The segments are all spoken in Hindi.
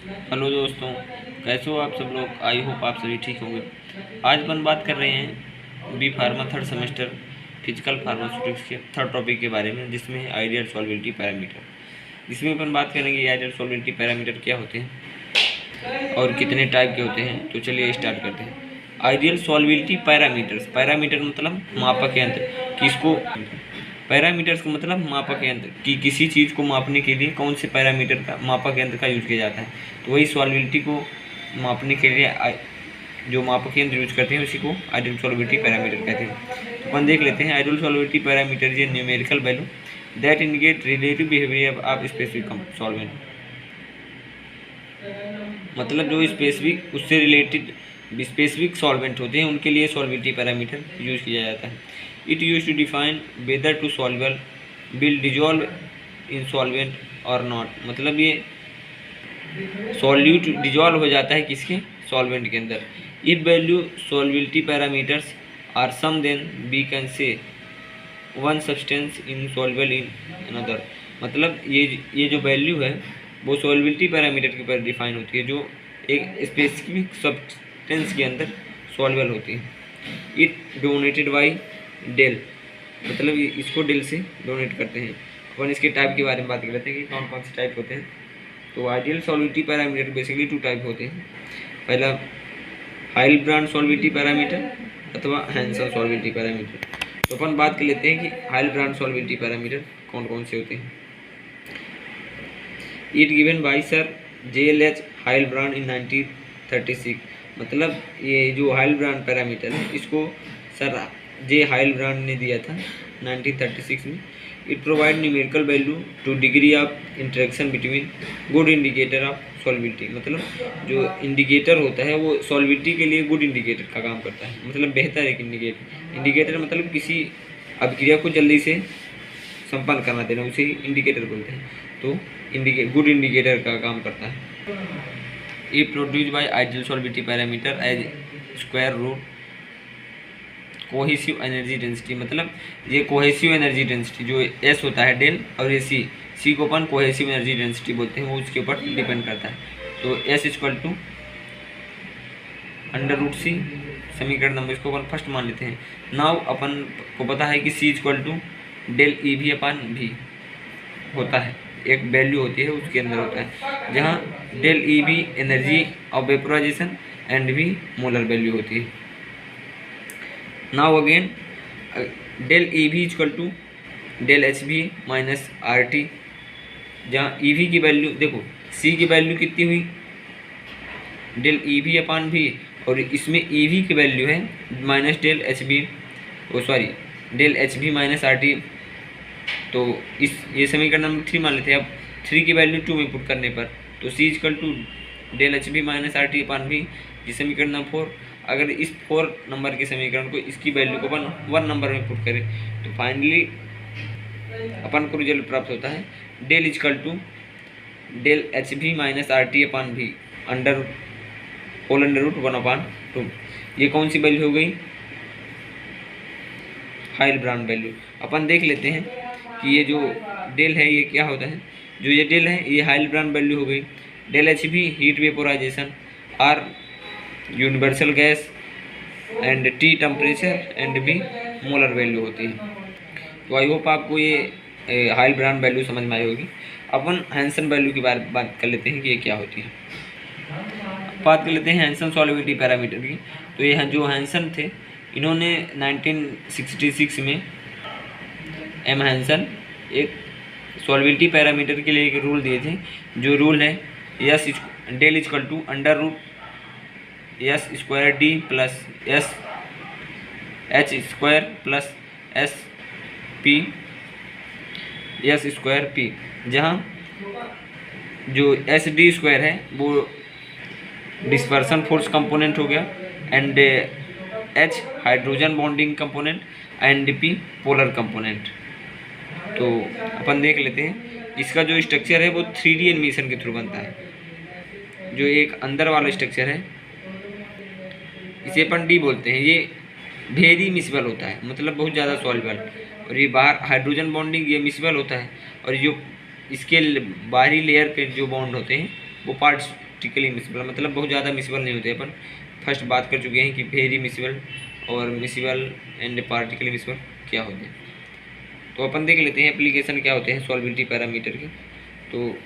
हेलो दोस्तों, कैसे हो आप सब लोग। आई होप आप सभी ठीक होंगे। आज अपन बात कर रहे हैं B pharma third semester physical pharmaceutics के थर्ड टॉपिक के बारे में, जिसमें है आइडियल सॉल्बिलिटी पैरामीटर। जिसमें अपन बात करेंगे आइडियल सॉल्बिलिटी पैरामीटर क्या होते हैं और कितने टाइप के होते हैं। तो चलिए स्टार्ट करते हैं। आइडियल सॉल्बिलिटी पैरामीटर्स, पैरामीटर मतलब मापक यंत्र। किसको पैरामीटर्स का मतलब मापक यंत्र कि किसी चीज़ को मापने के लिए कौन से पैरामीटर का मापक यंत्र का यूज किया जाता है। तो वही सॉल्बिलिटी को मापने के लिए जो मापक यंत्र यूज करते हैं उसी को आइडियल सॉल्बिलिटी पैरामीटर कहते हैं। तो अपन देख लेते हैं आइडियल सॉल्बिलिटी पैरामीटर ये numerical value that indicate relative behaviour of specific solvent. मतलब जो स्पेसिफिक उससे रिलेटेड स्पेसिफिक सॉल्वेंट होते हैं उनके लिए सॉल्बिलिटी पैरामीटर यूज किया जाता है। It use to define whether to solute will dissolve in solvent और नॉट। मतलब ये सॉल्यूट डिजॉल्व हो जाता है किसके सॉल्वेंट के अंदर। If value solubility parameters are some then we can say one substance in soluble in another. मतलब ये जो वैल्यू है वो सॉल्बिलिटी पैरामीटर के ऊपर डिफाइन होती है जो एक स्पेसिफिक सब्सटेंस के अंदर सॉल्वेबल होती है। इट डोनेटेड बाई डेल, मतलब इसको डेल से डोनेट करते हैं। अपन इसके टाइप के बारे में बात कर लेते हैं कि कौन कौन से टाइप होते हैं। तो ideal solubility parameter basically 2 type होते हैं। पहला हाइल्ब्रांड सॉल्बिलिटी पैरामीटर अथवा हैंसन सॉल्बिलिटी पैरामीटर। तो अपन बात कर लेते हैं कि हाइल्ब्रांड सॉल्बिलिटी पैरामीटर कौन कौन से होते हैं। It given by sir JLH हाइल्ब्रांड इन 1936। मतलब ये जो हाइल्ब्रांड पैरामीटर है इसको सर जे हाइल्ब्रांड ने दिया था 1936 में। It provide numerical value to degree of interaction between good indicator of solubility. मतलब जो इंडिकेटर होता है वो सॉल्बिलिटी के लिए गुड इंडिकेटर का काम करता है, मतलब बेहतर एक इंडिकेटर मतलब किसी अभिक्रिया को जल्दी से संपन्न करना देना, उसे इंडिकेटर बोलते हैं। तो गुड इंडिकेटर का काम करता है। ये produce by ideal solubility parameter as square root cohesive energy density. मतलब ये कोहेसिव एनर्जी डेंसिटी जो S होता है डेल और ये C को अपन कोहेसिव एनर्जी डेंसिटी बोलते हैं, वो उसके ऊपर डिपेंड करता है। तो S इक्वल टू √C समीकरण नंबर इसको अपन फर्स्ट मान लेते हैं। नाउ अपन को पता है कि C equal to del EV upon V होता है, एक वैल्यू होती है उसके अंदर होता है, जहाँ del EV energy of vaporization and V molar value होती है। Now again del EV equal to del HV minus RT, जहाँ EV की वैल्यू देखो C की वैल्यू कितनी हुई डेल EV अपान V, और इसमें EV की वैल्यू है minus del HV del HV minus RT। तो ये समीकरण नंबर 3 मान लेते हैं। अब 3 की वैल्यू 2 में पुट करने पर तो C equal to del HV minus RT upon V। ये समीकरण नंबर 4। अगर इस 4 नंबर के समीकरण को इसकी वैल्यू को 1 नंबर में पुट करें तो फाइनली अपन को रिजल्ट प्राप्त होता है del equal to del HV minus RT upon V whole under root 1/2। ये कौन सी वैल्यू हो गई हाइल्ब्रांड वैल्यू। अपन देख लेते हैं कि ये जो डेल है ये क्या होता है। जो ये डेल है ये हाइल्ब्रांड वैल्यू हो गई। Del HV heat vaporization, R universal gas and T temperature and V molar value होती है। तो आई होप आपको ये हाइल्ब्रांड वैल्यू समझ में आई होगी। अपन हैंसन वैल्यू की बात कर लेते हैं कि ये क्या होती है। बात कर लेते हैं हैंसन सॉल्बिलिटी पैरामीटर की। तो ये जो हैंसन थे इन्होंने 1966 में एम हैंसन एक सॉल्बिलिटी पैरामीटर के लिए एक रूल दिए थे। जो रूल है yes del equal to under root S square D plus S H square plus S P S square P, जहाँ जो SD स्क्वायर है वो डिस्पर्सन फोर्स कंपोनेंट हो गया and H hydrogen bonding component and P polar component. तो अपन देख लेते हैं इसका जो स्ट्रक्चर है वो 3D एनिमेशन के थ्रू बनता है। जो एक अंदर वाला स्ट्रक्चर है इसे अपन D बोलते हैं, ये वेरी मिसिबल होता है, मतलब बहुत ज़्यादा सॉल्युबल। और ये बाहर हाइड्रोजन बॉन्डिंग ये मिसिबल होता है, और जो इसके बाहरी लेयर पे जो बॉन्ड होते हैं वो पार्टिकली मिसिबल, मतलब बहुत ज़्यादा मिसिबल नहीं होते। अपन फर्स्ट बात कर चुके हैं कि वेरी मिसिबल और मिसिबल एंड पार्टिकली मिसिबल क्या होते हैं। तो अपन देख लेते हैं एप्लीकेशन क्या होते हैं सॉल्वेंटी पैरामीटर के। तो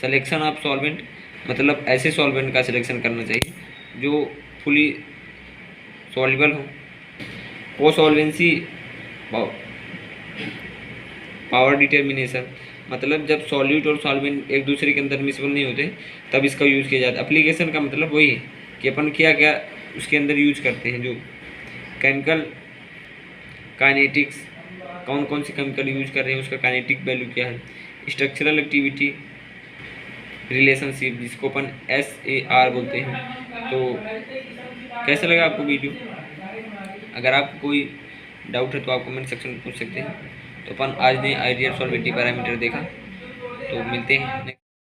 सिलेक्शन ऑफ सॉल्वेंट, मतलब ऐसे सॉल्वेंट का सिलेक्शन करना चाहिए जो फुली सॉल्युबल हो। को सॉल्वेंसी पावर डिटर्मिनेशन, मतलब जब सॉल्यूट और सॉल्वेंट एक दूसरे के अंदर मिसिबल नहीं होते तब इसका यूज़ किया जाता है। एप्लीकेशन का मतलब वही है कि अपन क्या क्या उसके अंदर यूज करते हैं, जो केमिकल काइनेटिक्स, कौन कौन से केमिकल यूज कर रहे हैं, उसका काइनेटिक वैल्यू क्या है, स्ट्रक्चरल एक्टिविटी रिलेशनशिप जिसको अपन SAR बोलते हैं। तो कैसा लगा आपको वीडियो? अगर आपको कोई डाउट है तो आप कमेंट सेक्शन में पूछ सकते हैं। तो अपन आज ने आइडियल सॉल्वेंटी पैरामीटर देखा, तो मिलते हैं।